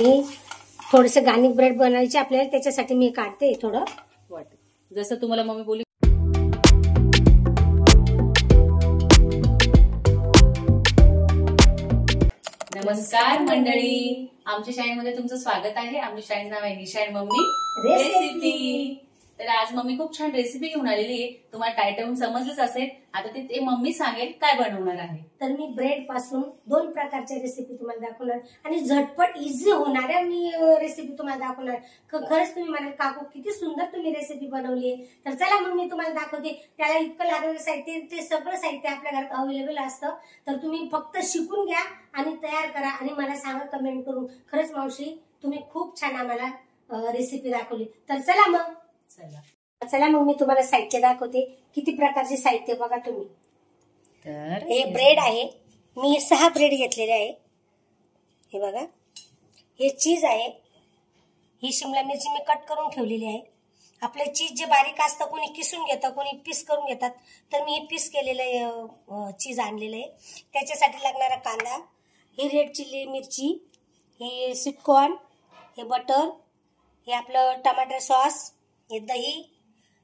थोडंसं garlic bread बनवायचे आपल्याला, त्याच्यासाठी मी काढते थोडं वाटत, जसं तुम्हाला मम्मी बोलली. नमस्कार मंडळी, आमच्या शाळेमध्ये तुमचं स्वागत आहे. आमच्या शाळेचं नाव आहे निशा अँड मम्मी रेसिपी. तर आज मम्मी खूप छान रेसिपी घेऊन आलेली आहे. तुम्हाला टायटल समजलंच असेल. आता ते मम्मी सांगेल काय बनवणार आहे. तर मी ब्रेड पासून 2 प्रकारच्या रेसिपी तुम्हाला दाखवणार आणि झटपट इझी होणाऱ्या मी रेसिपी तुम्हाला दाखवणार. खरंच तुम्ही म्हणाल काकू किती सुंदर तुम्ही रेसिपी बनवली आहे. तर चला मग मी तुम्हाला दाखवते. त्याला इतकं लागणारं साहित्य, ते सगळं साहित्य आपल्या घरात अवेलेबल असतं. तर तुम्ही फक्त शिकून घ्या आणि तयार करा आणि मला सांगा कमेंट करून. खरंच मावशी तुम्ही खूप छान आम्हाला रेसिपी दाखवली. तर चला मग मग मी तुम्हाला साहित्य दाखवते. किती प्रकारचे साहित्य बघा तुम्ही. तर हे ब्रेड आहे, मी 6 ब्रेड घेतलेले आहे. हे बघा, हे चीज आहे, ही शिमला मिरची मी कट करून ठेवलेली आहे. आपले चीज जे बारीक असतं, कोणी किसून घेतं, कोणी पीस करून घेतात. तर मी हे पीस केलेलं चीज आणलेलं आहे. त्याच्यासाठी लागणारा कांदा, ही रेड चिल्ली मिरची, हे स्वीटकॉर्न, हे बटर, हे आपलं टमाटर सॉस, हे दही,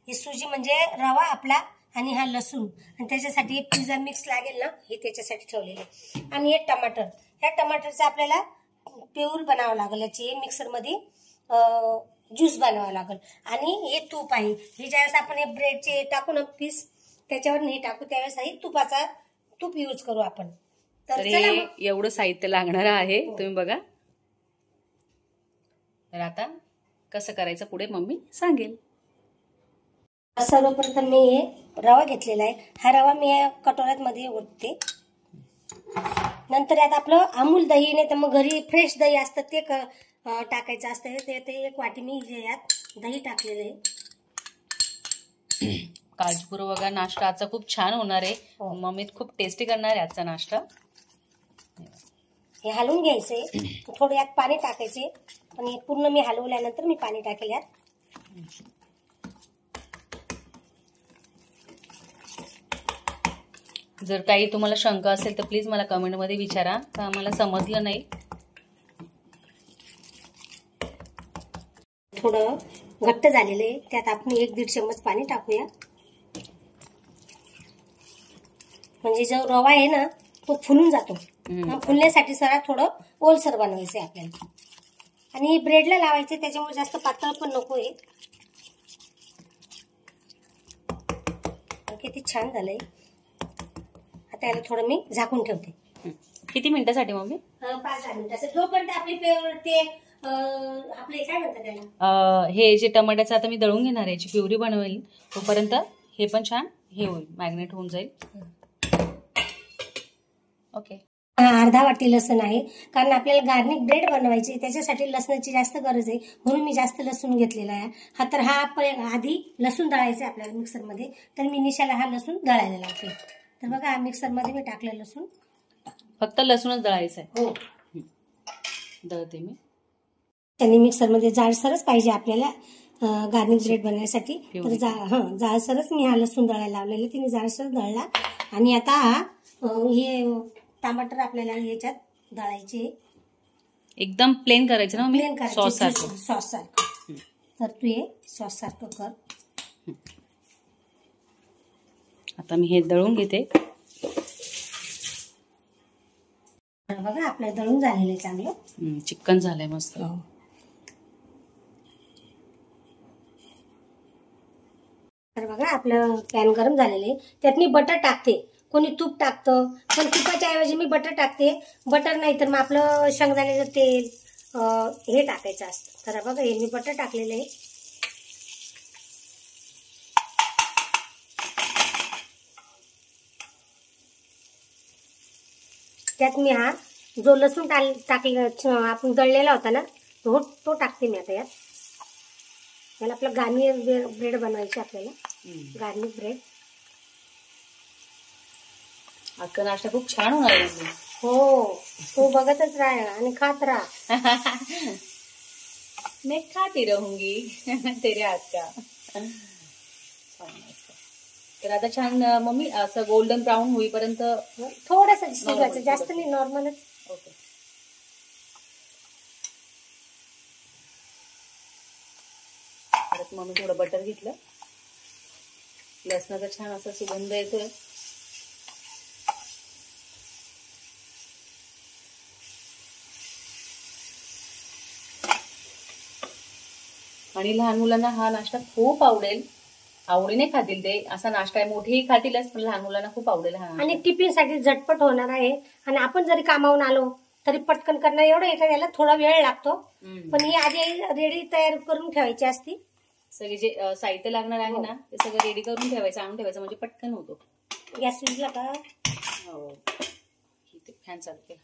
ही सुजी म्हणजे रवा आपला, आणि हा लसूण, आणि त्याच्यासाठी पिझ्झा मिक्स लागेल ना, हे त्याच्यासाठी ठेवलेले. आणि हे टमाटर, ह्या टमाटरचं आपल्याला प्यूर बनावं लागेल. याची मिक्सरमध्ये ज्यूस बनावं लागेल. आणि हे तूप आहे, हे ज्यावेळेस आपण हे ब्रेडचे टाकू ना पीस, त्याच्यावर हे टाकू त्यावेळेस हे तूप यूज करू आपण. तर एवढं साहित्य लागणार आहे. तुम्ही बघा. तर आता कसं करायचं पुढे मम्मी सांगेल. सर्वप्रथम मी हे रवा घेतलेला आहे. हा रवा मी या कटोऱ्यात मध्ये ओतते. नंतर यात आपलं अमूल दही, नाही तर मग घरी फ्रेश दही असतं ते टाकायचं असतं. ते 1 वाटी मी यात दही टाकलेलं आहे. काळजीपूर्वक बघा, नाश्ता आजचा खूप छान होणार आहे. मम्मी खूप टेस्टी करणार आहे आजचा नाश्ता. हे हलवून घ्यायचंय. थोडं यात पाणी टाकायचे, आणि पूर्ण मी हलवल्यानंतर मी पाणी टाकेल यात. जर काही तुम्हाला शंका असेल तर प्लीज मला कमेंटमध्ये विचारा, तर आम्हाला समजलं नाही. थोडं घट्ट झालेलं आहे, त्यात आपण 1-1.5 चम्मच पाणी टाकूया. म्हणजे जो रवा आहे ना तो फुलून जातो. फुलण्यासाठी सरा थोडं ओलसर बनवायचं आहे आपल्याला. आणि ब्रेडला लावायचे, त्याच्यामुळे जास्त पातळ पण नको आहे. किती छान झालंय. आता याला थोडं मी झाकून ठेवते. किती मिनिटासाठी मम्मी? 5-10 मिनिटाचं. जोपर्यंत आपले आपले काय म्हणतात त्याला, हे जे टमाट्याचं आता मी दळून घेणार आहे, याची प्युरी बनवेल, तोपर्यंत हे पण छान हे होईल, मॅग्नेट होऊन जाईल. ओके. अर्धा वाटी लसूण आहे, कारण आपल्याला गार्लिक ब्रेड बनवायची, त्याच्यासाठी लसणाची जास्त गरज आहे, म्हणून मी जास्त लसूण घेतलेला आहे. हा आधी लसूण दळायचा आपल्याला मिक्सरमध्ये. तर मी निशाला हा लसूण दळायला लावते. तर बघा, हा मिक्सरमध्ये मी टाकलं लसूण. फक्त लसूणच दळायचं आहे? हो, दळते मी. त्याने मिक्सरमध्ये जाडसरच पाहिजे आपल्याला गार्लिक ब्रेड बनवण्यासाठी. तर जाडसरच मी हा लसूण दळायला लावलेला, तिने जाडसर दळला. आणि आता हे टमाटर आपल्याला याच्यात दळायचे. एकदम प्लेन करायचं ना? प्लेन करायचं, सॉस सारखं. तर तू हे सॉस सारखं कर. आता मी हे दळून घेते. बघा, आपलं दळून झालेलं आहे चांगलं, चिकन झालंय मस्त. तर बघा, आपलं पॅन गरम झालेलं आहे, त्यात मी बटर टाकते. कोणी तूप टाकतं, पण तुपाच्या ऐवजी मी बटर टाकते. बटर नाही तर मग आपलं शेंगदाण्याचं तेल हे टाकायचं असतं. तर बघा, हे मी बटर टाकलेलं आहे. त्यात मी हा जो लसूण टाकलेला आपण दळलेला होता ना, तो टाकते मी आता यात. याला आपलं गार्लिक ब्रेड बनवायचे आपल्याला, गार्लिक ब्रेड. आजचा नाश्ता खूप छान होणार आहे. हो, तू बघतच राहा आणि खात राहा. मैं खाती रहूंगी तेरे हात का. तर आता छान मम्मी असं गोल्डन ब्राऊन होईपर्यंत थोडंसं शिजवायचं, जास्त नाही, नॉर्मलच. ओके. परत मग मी थोडं बटर घेतलं. लसणाचा छान असा सुगंध येतोय. आणि लहान मुलांना हा नाश्ता खूप आवडेल. आवडीने खातील ते. असा नाश्ता आहे, मोठेही खातीलच, पण लहान मुलांना खूप आवडेल हा. आणि टिफिन साठी झटपट होणार आहे. आणि आपण जरी कामावून आलो तरी पटकन करणं एवढं येतं, त्याला थोडा वेळ लागतो. पण ही आधी रेडी तयार करून ठेवायची असती. सगळे जे साहित्य लागणार आहे ना ते सगळं रेडी करून ठेवायचं, आणून ठेवायचं, म्हणजे पटकन होतो. गॅस विजला का? हो, फॅन चालते.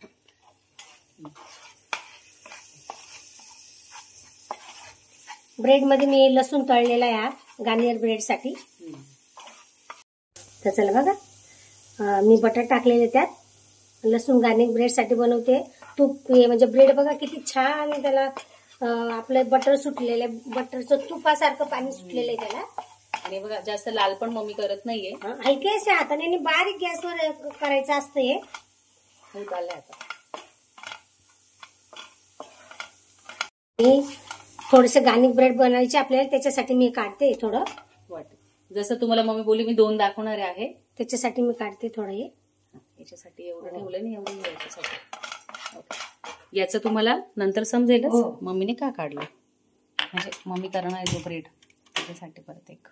ब्रेड मध्ये मी लसूण तळलेला आहे गार्नियर ब्रेड साठी. तर चला बघा, मी बटर टाकलेले त्यात. लसूण गार्नियर ब्रेड साठी बनवते. तूप म्हणजे ब्रेड बघा किती छान त्याला आपलं बटर सुटलेलं आहे, बटरचं तुपासारखं पाणी सुटलेलं आहे त्याला. आणि बघा जास्त लाल पण मम्मी करत नाहीये, हलक्याशा हाताने आणि बारीक गॅसवर करायचं असतं हे. होत आलंय आता. थोडेसे गार्निक ब्रेड बनवायचे आपल्याला, त्याच्यासाठी मी काढते थोडं. जसं तुम्हाला मम्मी बोलली मी 2 दाखवणार आहे, त्याच्यासाठी मी काढते थोडं. हे याच्यासाठी एवढं ठेवलं नाही, एवढं याच्यासाठी. याचं तुम्हाला नंतर समजेलच मम्मीने का काढलं. म्हणजे मम्मी करणार आहे तो ब्रेड, त्याच्यासाठी परत एक.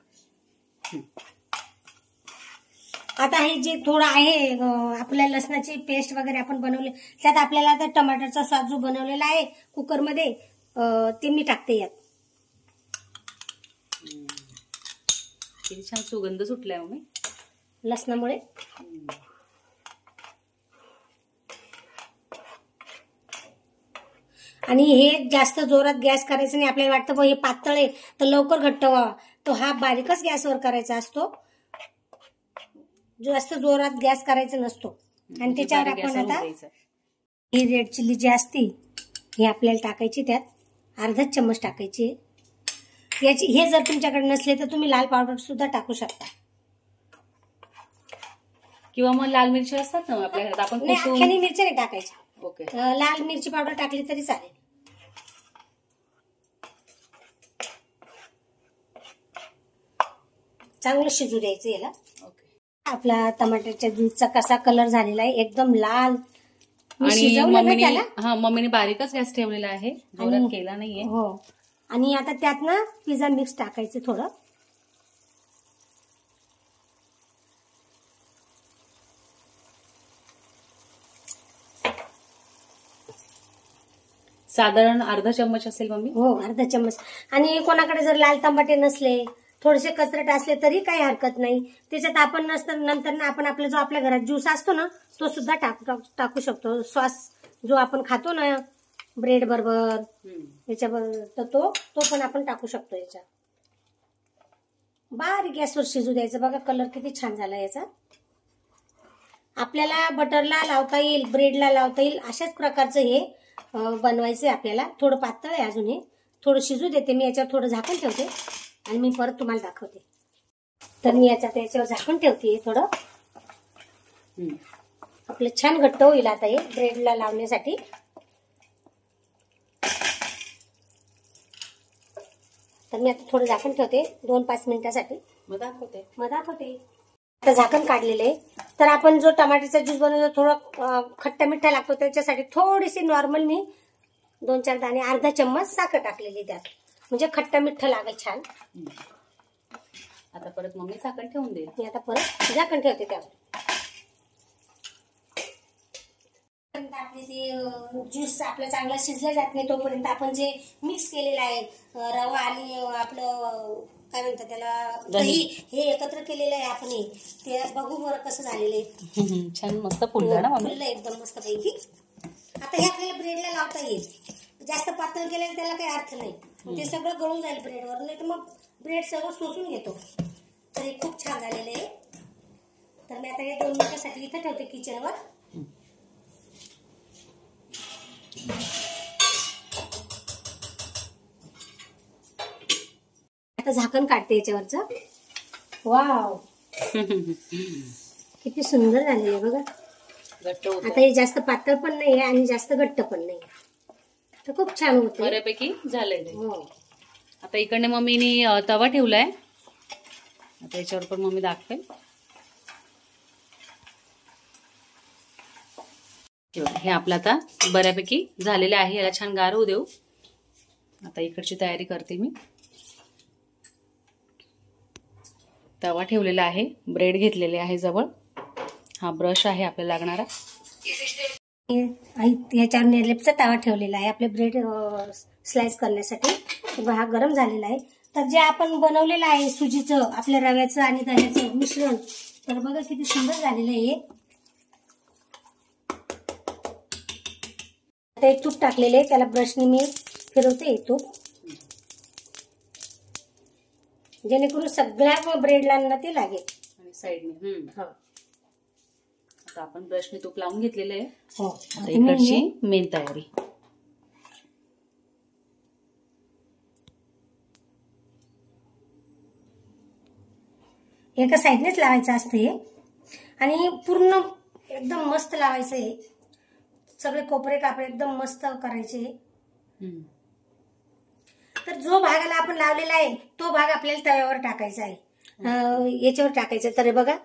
आता हे जे थोडं आहे आपल्या लसणाची पेस्ट वगैरे आपण बनवले, त्यात आपल्याला आता टमाटरचा सॉस जो बनवलेला आहे कुकरमध्ये ते मी टाकते यात. किती छान सुगंध सुटलाय मम्मी लसणामुळे. आणि हे जास्त जोरात गॅस करायचं नाही. आपल्याला वाटतं हे पातळ आहे तर लवकर घट्ट व्हावा, तो हा बारीकच गॅसवर करायचा असतो, जास्त जोरात गॅस करायचा नसतो. आणि त्याच्यावर आपण आता ही रेड चिल्ली जी असती ही आपल्याला टाकायची, त्यात अर्धाच चम्मच टाकायची. याची हे जर तुमच्याकडे नसले तर तुम्ही लाल पावडर सुद्धा टाकू शकता, किंवा मग लाल मिरची असतात ना आपल्या घरात, आपण अख्ख्याने मिरची नाही टाकायची. ओके, लाल मिरची पावडर टाकली तरी चालेल. चांगलं शिजू द्यायचं याला. ओके. आपला टमाटरच्या ज्यूसचा कसा कलर झालेला आहे, एकदम लाल. आणि मम्मीने बारीकच गॅस ठेवलेला आहे, जोरात केला नाहीये. हो. आणि आता त्यात ना पिझ्झा मिक्स टाकायचं थोडं. साधारण अर्धा चम्मच असेल मम्मी. हो, अर्धा चम्मच. आणि कोणाकडे जर लाल टमाटे नसले, थोडेसे कचरट असले तरी काही हरकत नाही. त्याच्यात आपण नंतर ना आपण आपला जो आपल्या घरात ज्यूस असतो ना तो सुद्धा टाकू शकतो. सॉस जो आपण खातो ना ब्रेड बरोबर याच्याबरोबर, तर तो पण आपण टाकू शकतो याच्यात. बारीक गॅसवर शिजू द्यायचं. बघा कलर किती छान झाला याचा. आपल्याला बटरला लावता येईल, ब्रेडला लावता येईल, अशाच प्रकारचं हे बनवायचंय आपल्याला. थोडं पातळ आहे अजून, हे थोडं शिजू देते मी. याच्यावर थोडं झाकण ठेवते आणि मी परत तुम्हाला दाखवते. तर मी याच्यावर झाकण ठेवते थोडं. आपलं छान घट्ट होईल आता हे ब्रेडला लावण्यासाठी. तर मी आता थोडं झाकण ठेवते 2-5 मिनिटासाठी. मग दाखवते. आता झाकण काढलेले. तर आपण जो टमाट्याचा ज्यूस बनवतो थोडं खट्टा मिठ्ठा लागतो, त्याच्यासाठी थोडीशी नॉर्मल मी 2-4 दाणे, अर्धा चम्मच साखर टाकलेली त्यात, म्हणजे खट्टा मिठ्ठा लागेल छान. आता परत मम्मी झाकण ठेवून दे. मी आता परत झाकण ठेवते त्यावर. आपले ते ज्यूस आपलं चांगला शिजलं जात नाही तोपर्यंत आपण जे मिक्स केलेलं आहे रवा आणि आपलं काय म्हणतात त्याला दही, हे एकत्र केलेलं आहे आपण. ते बघू बरं कसं झालेलं आहे. छान मस्त फुललं ना, फुललं एकदम मस्त पैकी. आता हे आपल्याला ब्रेडला लावता येईल. जास्त पातळ केल्याने त्याला काही अर्थ नाही, ते सगळं गळून जाईल ब्रेडवर, नाही तर मग ब्रेड सगळं शोषून घेतो. तर हे खूप छान झालेलं आहे. तर मी आता हे 2 मिनिटासाठी इथं ठेवते किचनवर. आता झाकण काढते याच्यावरचं. वाव किती सुंदर झालेलं आहे बघा. आता हे जास्त पातळ पण नाही आणि जास्त घट्ट पण नाही, तर खूप छान होतं. बऱ्यापैकी झालंय. हो. आता इकडने मम्मीने तवा ठेवलाय, आता याच्यावर पण मम्मी दाखवेल. हे आपलं आता बऱ्यापैकी झालेलं आहे. याला छान गार होऊ देऊ. आता इकडची तयारी करते मी. तवा ठेवलेला आहे, ब्रेड घेतलेले आहे जवळ. हा ब्रश आहे आपल्याला लागणारा. याच्यावर निर्लेपचा तवा ठेवलेला आहे आपले ब्रेड स्लाइस करण्यासाठी. हा गरम झालेला आहे. तर जे आपण बनवलेलं आहे सुजीचं, आपल्या रव्याचं आणि दह्याचं मिश्रण, तर बघा किती सुंदर झालेलं आहे. आता एक तूप टाकलेले आहे, त्याला ब्रशने मी फिरवते तूप, जेणेकरून सगळ्या ब्रेडला ते लागेल. आणि साईडने हा आता आपण ब्रशने तूप लावून घेतलेलं आहे. हो. आता इकडची मेन तयारी. एका साईडनेच लावायचं असतं हे, आणि पूर्ण एकदम मस्त लावायचं आहे. सगळे कोपरे कापरे एकदम मस्त करायचे. तर जो भागाला आपण लावलेला आहे तो भाग आपल्याला तव्यावर टाकायचा आहे, याच्यावर टाकायचं. तर बघा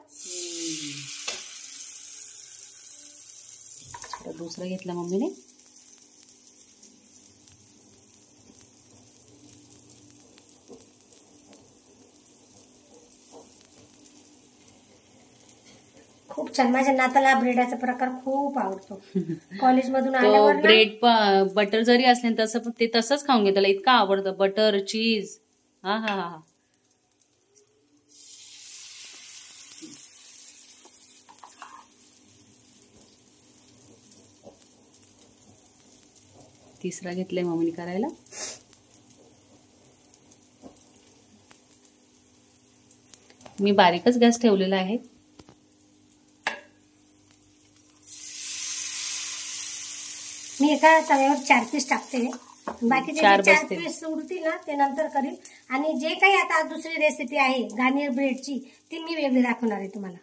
दुसरं घेतलं मम्मीने. खूप छान. माझ्या नाताला ब्रेडाचा प्रकार खूप आवडतो. कॉलेजमधून आल्यावर ब्रेड बटर जरी असले तसं ते तसंच खाऊन घेत. त्याला इतकं आवडतं बटर चीज. हा हा हा. तिसरा घेतलाय मम्मीने करायला. मी बारीकच गॅस ठेवलेला आहे. मी एका तव्यावर 4 पीस टाकते, बाकीचे 4 पीस उरतील ना ते नंतर करील. आणि जे काही आता दुसरी रेसिपी आहे गार्नियर ब्रेडची, ती मी वेगळी दाखवणार आहे तुम्हाला.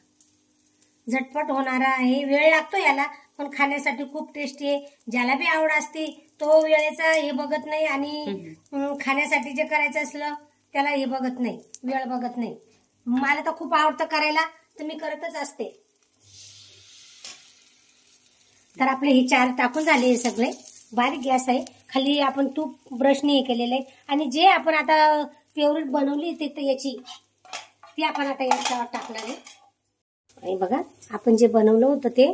झटपट होणारा आहे, वेळ लागतो याला, पण खाण्यासाठी खूप टेस्टी आहे. ज्याला बी आवड असते तो वेळेचा हे बघत नाही, आणि खाण्यासाठी जे करायचं असलं त्याला हे बघत नाही, वेळ बघत नाही. मला तर खूप आवडतं करायला, तर मी करतच असते. तर आपले हे 4 टाकून झाले सगळे. बारीक गॅस आहे, खाली आपण तूप ब्रशने हे केलेलं आहे. आणि जे आपण आता फेवरेट बनवली ते याची, ती आपण आता याच्यावर टाकणार आहे. आणि बघा आपण जे बनवलं होतं ते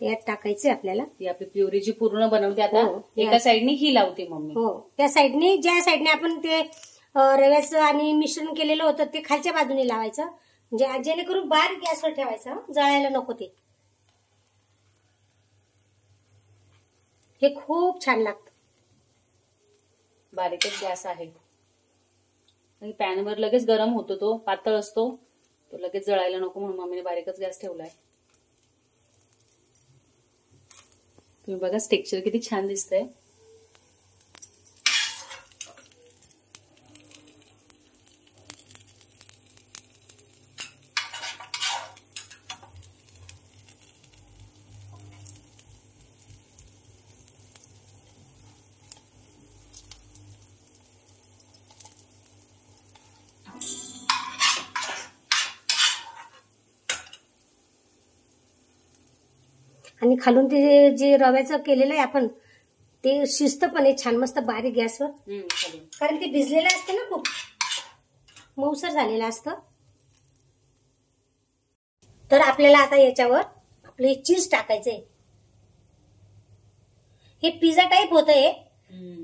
यात टाकायचं आपल्याला. ती आपली प्युरी जी पूर्ण बनवते आता एका साईडने ही लावते मम्मी. हो, त्या साईडने, ज्या साईडने आपण ते रव्याचं आणि मिश्रण केलेलं होतं ते खालच्या बाजूने लावायचं, जेणेकरून बारीक गॅसवर ठेवायचं, जळायला नको ते. हे खूप छान लागतं. बारीकच गॅस आहे. पॅनवर लगेच गरम होतो, तो पातळ असतो, तो लगेच जळायला नको म्हणून मम्मीने बारीकच गॅस ठेवलाय. तुम्ही बघा टेक्स्चर किती छान दिसतंय. आणि खालून ते जे रव्याचं केलेलं आहे आपण, ते शिस्त पण आहे छान मस्त बारीक गॅसवर, कारण ते भिजलेलं असतं ना, खूप मऊसर झालेलं असतं. तर आपल्याला आता याच्यावर आपले चीज टाकायचंय. हे पिझ्झा टाईप होतंय,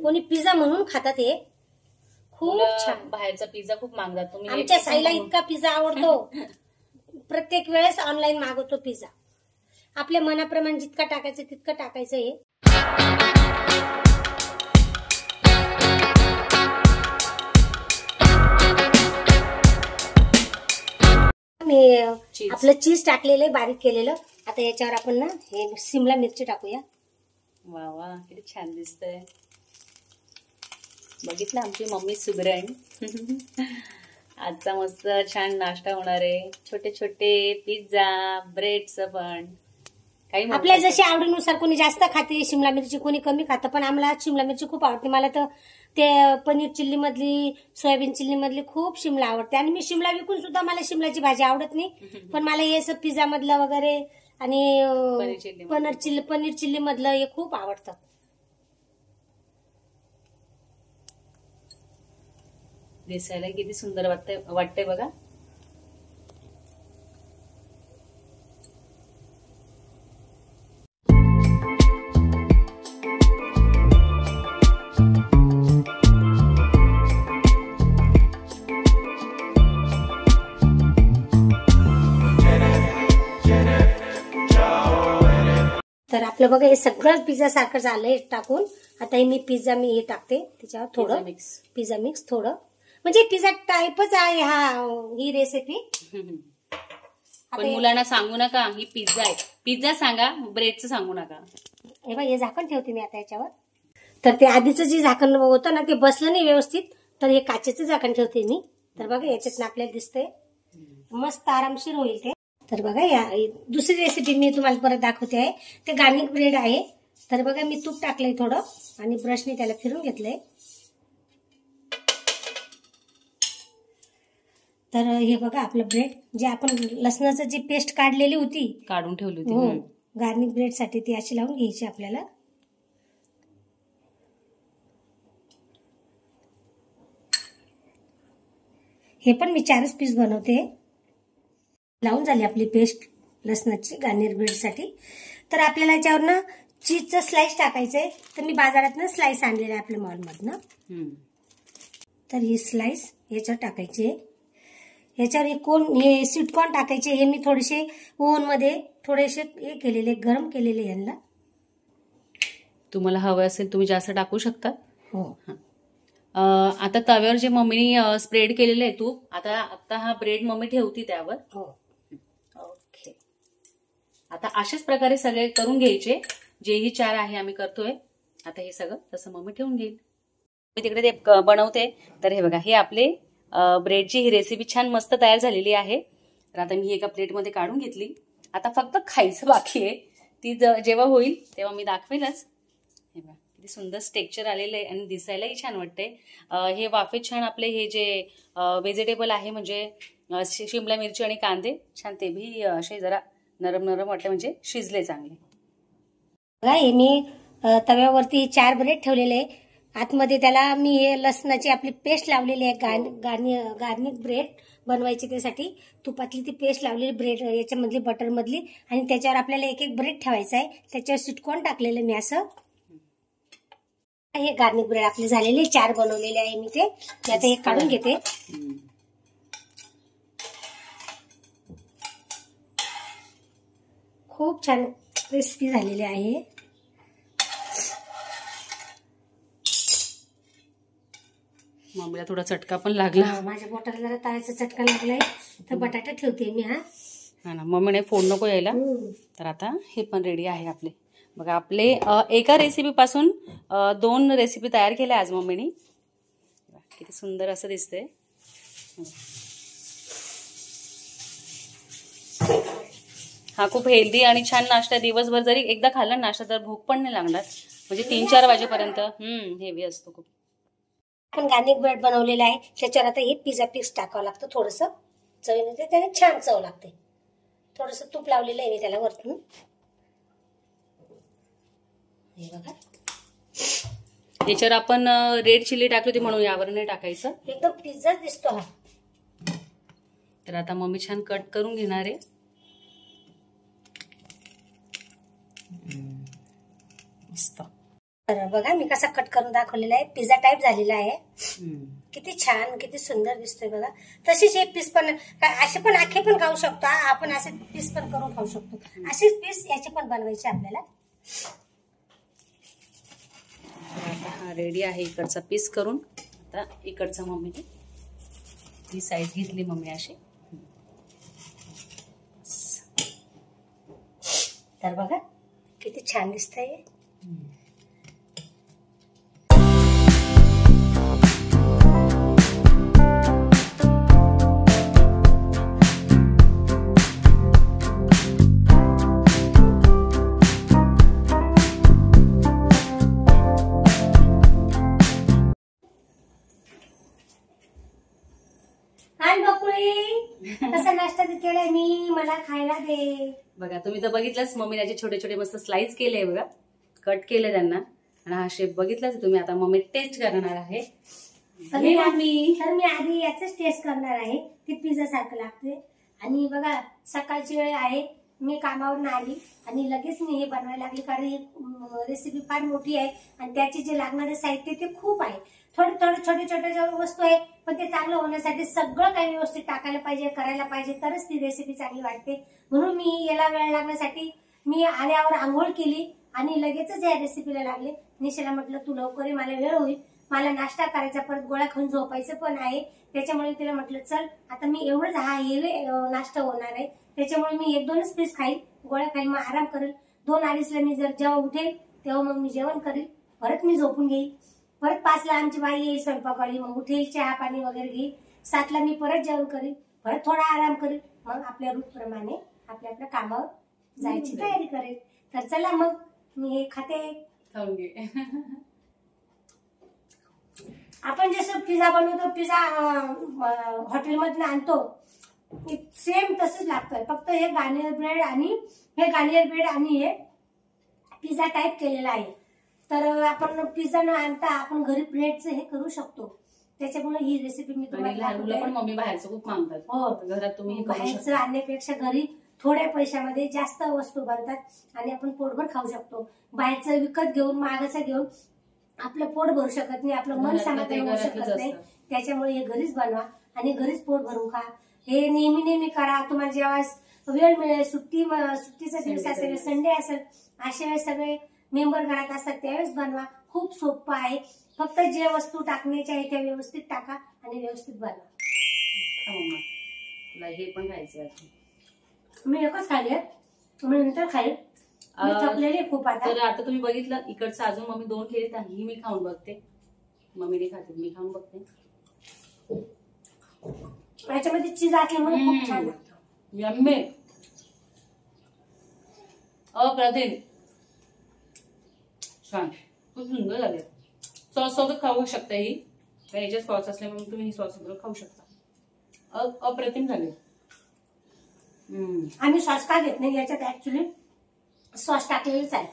कोणी पिझ्झा म्हणून खातात. हे खूप छान. बाहेरचा पिझ्झा खूप मागतात. तुम्ही आमच्या साईला इतका पिझ्झा आवडतो, प्रत्येक वेळेस ऑनलाईन मागवतो पिझ्झा. आपल्या मनाप्रमाणे जितका टाकायचं तितकं टाकायचं. हे मी आपलं चीज टाकलेलं आहे बारीक केलेलं. आता याच्यावर आपण ना हे शिमला मिरची टाकूया. वा वा, किती छान दिसतंय. बघितलं आमची मम्मी सुगरण. आजचा मस्त छान नाश्ता होणार आहे. छोटे छोटे पिझ्झा, ब्रेडचं पण काही म्हणू आपल्या शकत. जशी आवडीनुसार कोणी जास्त खाते शिमला मिरची, कोणी कमी खातं, पण आम्हाला शिमला मिरची खूप आवडते. मला तर ते पनीर चिल्ली मधली, सोयाबीन चिल्ली मधली खूप शिमला आवडते. आणि मी शिमला विकून सुद्धा मला शिमलाची भाजी आवडत नाही, पण मला हे असं पिझ्झा मधलं वगैरे आणि पनीर चिल्ली मधलं हे खूप आवडतं. दिसायला किती सुंदर वाटतंय बघा. तर आपलं बघा हे सगळं पिझ्झा सारखं झालंय टाकून. आता हे मी हे टाकते त्याच्यावर थोडं पिझ्झा मिक्स थोडं, म्हणजे पिझ्झा टाईपच आहे ही रेसिपी. पण मुलांना सांगू नका ही पिझ्झा आहे. पिझ्झा सांगा, ब्रेडचं सांगू नका. हे बघा हे झाकण ठेवते मी आता याच्यावर. तर ते आधीचं जे झाकण होतं ना ते बसलं नाही व्यवस्थित, तर हे काचेचं झाकण ठेवते मी. तर बघा याच्यात आपल्याला दिसतंय मस्त आरामशीर होईल ते. तर बघा या दुसरी रेसिपी मी तुम्हाला परत दाखवते आहे. ते गार्लिक ब्रेड आहे. तर बघा मी तूप टाकलंय थोडं आणि ब्रशने त्याला फिरून घेतलंय. तर हे बघा आपलं ब्रेड, जे आपण लसणाचं जी पेस्ट काढलेली होती, काढून ठेवली हो, होती गार्लिक ब्रेड साठी ती अशी लावून घ्यायची आपल्याला. हे पण मी 4च पीस बनवते. लावून झाली आपली पेस्ट लसणाची गार्लिक ब्रेड साठी. तर आपल्याला याच्यावर ना चीजचं स्लाइस टाकायचंय. तर मी बाजारातनं स्लाइस आणलेलं आहे आपल्या मॉलमधनं. तर ही स्लाइस याच्यावर टाकायची. याच्यावर हे स्वीटकॉर्न टाकायचे. हे मी थोडेसे ओव्हन मध्ये थोडेसे हे केलेले, गरम केलेले यांना. तुम्हाला हवं असेल तुम्ही जास्त टाकू शकता. हो. आता तव्यावर जे मम्मीने स्प्रेड केलेलं आहे तूप, आता हा ब्रेड मम्मी ठेवती त्यावर. हो. ओके. आता अशाच प्रकारे सगळे करून घ्यायचे. जेही 4 आहे आम्ही करतोय. आता हे सगळं तसं मम्मी ठेवून घेईल. मी तिकडे ते बनवते. तर हे बघा हे आपले ब्रेडची ही रेसिपी छान मस्त तयार झालेली आहे. तर आता मी एका प्लेटमध्ये काढून घेतली. आता फक्त खायचं बाकी आहे. ती जेव्हा होईल तेव्हा मी दाखवेलच. हे बघा किती सुंदर टेक्स्चर आलेलं आहे आणि दिसायलाही छान वाटते. हे वाफेत छान आपले हे जे व्हेजिटेबल आहे म्हणजे शिमला मिरची आणि कांदे छान ते भी असे जरा नरम नरम वाटले, म्हणजे शिजले चांगले. हे मी तव्यावरती 4 ब्रेड ठेवलेले. आतमध्ये त्याला मी हे लसणाची आपली पेस्ट लावलेली आहे. गार्लिक ब्रेड बनवायची त्यासाठी तुपातली ती पेस्ट लावलेली ब्रेड याच्यामधली, बटर मधली. आणि त्याच्यावर आपल्याला एक ब्रेड ठेवायचा आहे. त्याच्यावर स्वीटकॉर्न टाकलेलं मी असं. हे गार्लिक ब्रेड आपले झालेले 4 बनवलेले आहे मी. ते आता हे काढून घेते. खूप छान क्रिस्पी झालेले आहे. मम्मीला थोडा चटका पण लागला. माझ्या बोटाला जरा तव्याचा चटका लागलाय. तर बटाटा ठेवते मी. हा ना मम्मीने फोड नको यायला. तर आता हे पण रेडी आहे आपले. बघा आपले एका रेसिपी पासून 2 रेसिपी तयार केल्या आज मम्मीने. किती सुंदर असं दिसतंय. हा खूप हेल्दी आणि छान नाश्ता. दिवसभर जरी एकदा खाल्ला नाश्ता तर भूक पण नाही लागणार, म्हणजे 3-4 वाजेपर्यंत हेवी असतो खूप. आपण गार्लिक ब्रेड बनवलेला आहे. त्याच्यावर आता हे पिझ्झा पीस टाकावं लागतं. थोडंसं चवीने त्याने छान चव लागते. थोडंसं तूप लावलेलं आहे मी त्याला वरतून. हे बघा याच्यावर आपण रेड चिली टाकली होती म्हणून यावर नाही टाकायचं. एकदम पिझ्झाच दिसतो हा. तर आता मम्मी छान कट करून घेणार आहे. मस्त. तर बघा मी कसा कट करून दाखवलेला आहे. पिझ्झा टाईप झालेला आहे. किती छान, किती सुंदर दिसतोय बघा. तसेच हे पीस पण असे पण आखे पण खाऊ शकतो. आपण असे पीस पण करून खाऊ शकतो. असेच पीस याचे पण बनवायचे आपल्याला. हा रेडी आहे इकडचा पीस करून. आता इकडचा मम्मीने ही साईज घेतली मम्मी अशी. तर बघा किती छान दिसतंय. आण बकुळी, कसा नाश्ता केलाय मी, मला खायला दे. बघा तुम्ही तर बघितलंच, मम्मी त्याचे छोटे छोटे मस्त स्लाइस केले बघा, कट केले त्यांना. आणि हा शेप बघितलाच तुम्ही. आता मम्मी टेस्ट करणार आहे. तर मी आधी याच टेस्ट करणार आहे. ते पिझ्झा सारखं लागते. आणि बघा सकाळची वेळ आहे, मी कामावरून आली आणि लगेच मी हे बनवायला लागली, कारण ही रेसिपी फार मोठी आहे आणि त्याचे जे लागणारे साहित्य ते खूप आहे. थोडे छोटे छोटे वस्तू आहे, पण ते चांगलं होण्यासाठी सगळं काही व्यवस्थित टाकायला पाहिजे, करायला पाहिजे, तरच ती रेसिपी चांगली वाटते. म्हणून मी याला वेळ लागण्यासाठी मी आल्यावर आंघोळ केली आणि लगेचच या रेसिपीला लागले. निशाला म्हटलं तू लवकर ये, मला वेळ होईल, मला नाश्ता करायचा, परत गोळ्या खाऊन झोपायचं पण आहे. त्याच्यामुळे तिला म्हटलं चल आता मी एवढंच हा नाश्ता होणार आहे, त्याच्यामुळे मी 1-2च पीस खाईल, गोळ्या खाईल, मग आराम करेल. 2-2:30ला मी जेव्हा उठेल तेव्हा मग मी जेवण करेल, परत मी झोपून घेईल. परत 5ला आमची बाई येईल स्वयंपाकवाली, मग उठेल, चहा पाणी वगैरे घेईल. 7ला मी परत जेवण करेल, परत थोडा आराम करेल, मग आपल्या रूट प्रमाणे आपल्या कामावर जायची तयारी करेल. तर चला मग मी हे खाते. आपण जसं पिझ्झा बनवतो, पिझ्झा हॉटेलमधून आणतो, सेम तसंच लागतं, फक्त हे गार्नियर ब्रेड आणि हे पिझ्झा टाईप केलेला आहे. तर आपण पिझ्झा न आणता आपण घरी ब्रेडचं हे करू शकतो. त्याच्यामुळे ही रेसिपी मी तुम्हाला पण मम्मी बाहेरचं खूप मागतात. हो, घरात तुम्ही बाहेरचं आणण्यापेक्षा घरी थोड्या पैशामध्ये जास्त वस्तू बनतात आणि आपण पोटभर खाऊ शकतो. बाहेरचं विकत घेऊन, महागाचं घेऊन आपलं पोट भरू शकत नाही, आपलं मन समाधान होऊ शकत नाही. त्याच्यामुळे हे घरीच बनवा आणि घरीच पोट भरून खा. हे नेहमी करा. तुम्हाला जेव्हा वेळ मिळेल, सुट्टीचा दिवस असेल, संडे असेल, अशा वेळेस सगळे मेंबर घरात असतात त्यावेळेस बनवा. खूप सोपं आहे. फक्त जे वस्तू टाकण्याच्या आहे त्या व्यवस्थित टाका आणि व्यवस्थित बनवा. हे पण खायचं, मी एकच खाल्ले, तुम्ही नंतर खाईल, थकलेली खूप. तर आता तुम्ही बघितलं, इकडचं अजून मम्मी 2 केले, तर ही मी खाऊन बघते. मम्मीने खाते, मी खाऊन बघते. याच्यामध्ये चीज असल्यामुळे खूप छान लागतं. यम्मी, अप्रतिम, छान, खूप सुंदर झाले. सॉस सोबत खाऊ शकता ही, याच्यात सॉस असल्यामुळे तुम्ही ही सॉस सोबत खाऊ शकता. अप्रतिम झाले. आम्ही सॉस का घेत नाही, याच्यात ऍक्च्युली सॉस टाकलेलीच आहे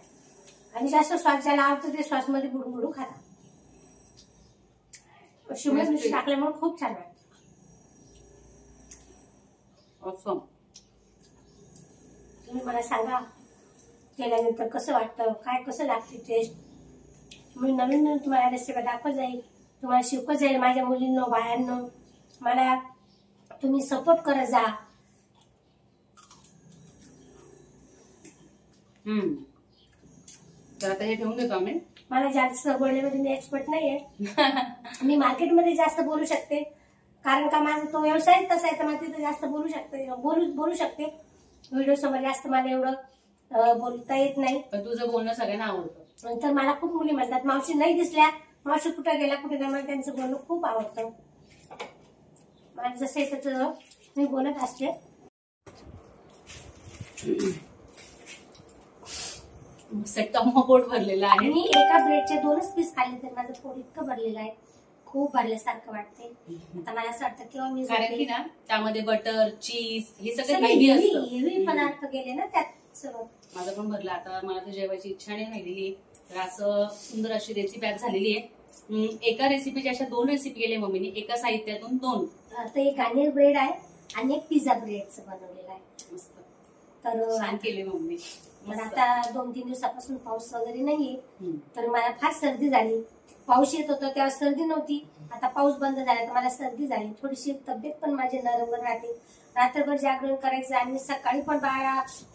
आणि जास्त सॉस ज्याला आवडतं ते सॉस मध्ये बुडून खाता. शिमला मिरची टाकल्यामुळे खूप छान वाटतं. ऑसम. तुम्ही मला सांगा केल्यानंतर कसं वाटतं, काय कसं लागते टेस्ट. मी नवीन तुम्हाला रेसिपी दाखवत जाईल, तुम्हाला शिकवत जाईल. माझ्या मुलींनो, बाळांनो, मला तुम्ही सपोर्ट करत जा. तर आता हे ठेवून देतो आम्ही. मला जास्त बोलण्यामध्ये मी एक्सपर्ट नाहीये. मी मार्केटमध्ये जास्त बोलू शकते, कारण का माझा तो व्यवसाय तसा आहे, तर मला तिथे जास्त बोलू शकते. व्हिडिओ समोर जास्त मला एवढं बोलता येत नाही. पण तुझं बोलणं सगळ्यांना आवडतं. नंतर मला खूप मुली म्हणतात मावशी नाही दिसल्या, मावशी कुठं गेला, कुठे नाही. मला त्यांचं बोलणं खूप आवडतं. मला जसं येतं तसं मी बोलत असते. पोट भरलेलं आहे. मी एका ब्रेडचे 2च पीस खाल्ले तर माझं पोट इतकं भरलेलं आहे, खूप भरल्यासारखं वाटते. आता मला असं वाटतं किंवा मी कारण की ना त्यामध्ये बटर, चीज हे सगळं हेवी पदार्थ गेले ना त्यात सगळं. माझं पण भरलं. आता मला तर जेवायची इच्छा नाही राहिलेली. तर असं सुंदर अशी रेसिपी आज झालेली आहे. एका रेसिपीच्या अशा 2 रेसिपी केल्या मम्मीने, एका साहित्यातून 2. तर एक गार्नियर ब्रेड आहे आणि एक पिझ्झा ब्रेडचं बनवलेलं आहे. मस्त, तर छान केले मम्मी. पण आता 2-3 दिवसापासून पाऊस वगैरे नाहीये, तर मला फार सर्दी झाली. पाऊस येत होता तेव्हा सर्दी नव्हती, आता पाऊस बंद झाला तर मला सर्दी झाली. थोडीशी तब्येत पण माझी नरम राहते. रात्रभर जागरण करायचं आणि सकाळी पण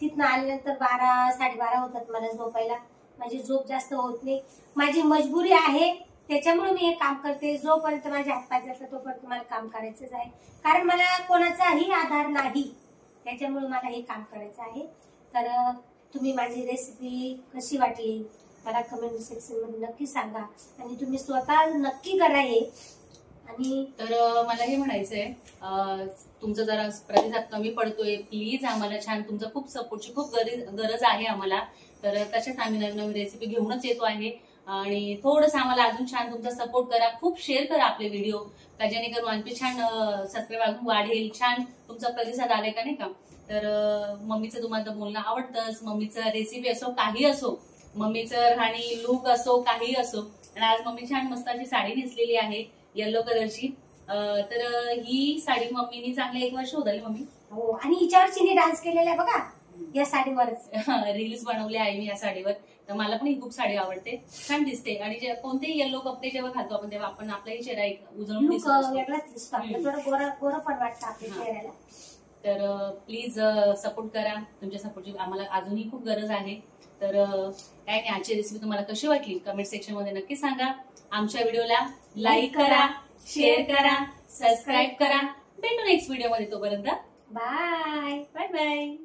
तिथनं आल्यानंतर 12-12:30 होतात मला झोपायला. माझी झोप जास्त होत नाही. माझी मजबुरी आहे, त्याच्यामुळे मी हे काम करते. जोपर्यंत माझ्या हातपाय जातात तोपर्यंत मला काम करायचंच आहे, कारण मला कोणाचाही आधार नाही. त्याच्यामुळे मला हे काम करायचं आहे. तर तुम्ही माझी रेसिपी कशी वाटली मला कमेंट सेक्शन मध्ये नक्की सांगा आणि तुम्ही स्वतः नक्की करा हे. आणि तर मला हे म्हणायचंय, तुमचं जरा प्रतिसाद कमी पडतोय, प्लीज आम्हाला छान तुमचं खूप सपोर्टची खूप गरज आहे आम्हाला. तर तशाच आम्ही नवीन नवीन रेसिपी घेऊनच येतो आहे. आणि थोडंसं आम्हाला अजून छान तुमचा सपोर्ट करा, खूप शेअर करा आपले व्हिडिओ, का जेणेकरून आणखी छान सबस्क्राईब अजून वाढेल, छान तुमचा प्रतिसाद आलाय का नाही का. तर मम्मीचं तुम्हाला बोलणं आवडतंच, मम्मीचं रेसिपी असो काही असो, मम्मीचं राहणी लुक असो काही असो. आणि आज मम्मी छान मस्त अशी साडी नेसलेली आहे येलो कलरची. तर ही साडी मम्मीनी चांगली 1 वर्ष होत आली मम्मी. हो, आणि हिच्यावर चिनी डान्स केलेला आहे बघा या साडीवरच. रील्स बनवले आहे मी या साडीवर. तर मला पण ही खूप साडी आवडते, छान दिसते. आणि कोणतेही येलो कपडे जेव्हा घालतो आपण तेव्हा आपण आपलाही चेहरा एक उजळून दिसतो, वेगळाच दिसतो, थोडं गोरं पण वाटतं आपल्या चेहऱ्याला. तर प्लीज सपोर्ट करा, तुमच्या सपोर्टची आम्हाला अजूनही खूप गरज आहे. तर काय नाही, आजची रेसिपी तुम्हाला कशी वाटली कमेंट सेक्शन मध्ये नक्की सांगा. आमच्या व्हिडिओला लाईक करा, शेअर करा, सबस्क्राईब करा. भेटू नेक्स्ट व्हिडिओ मध्ये. तोपर्यंत बाय बाय बाय.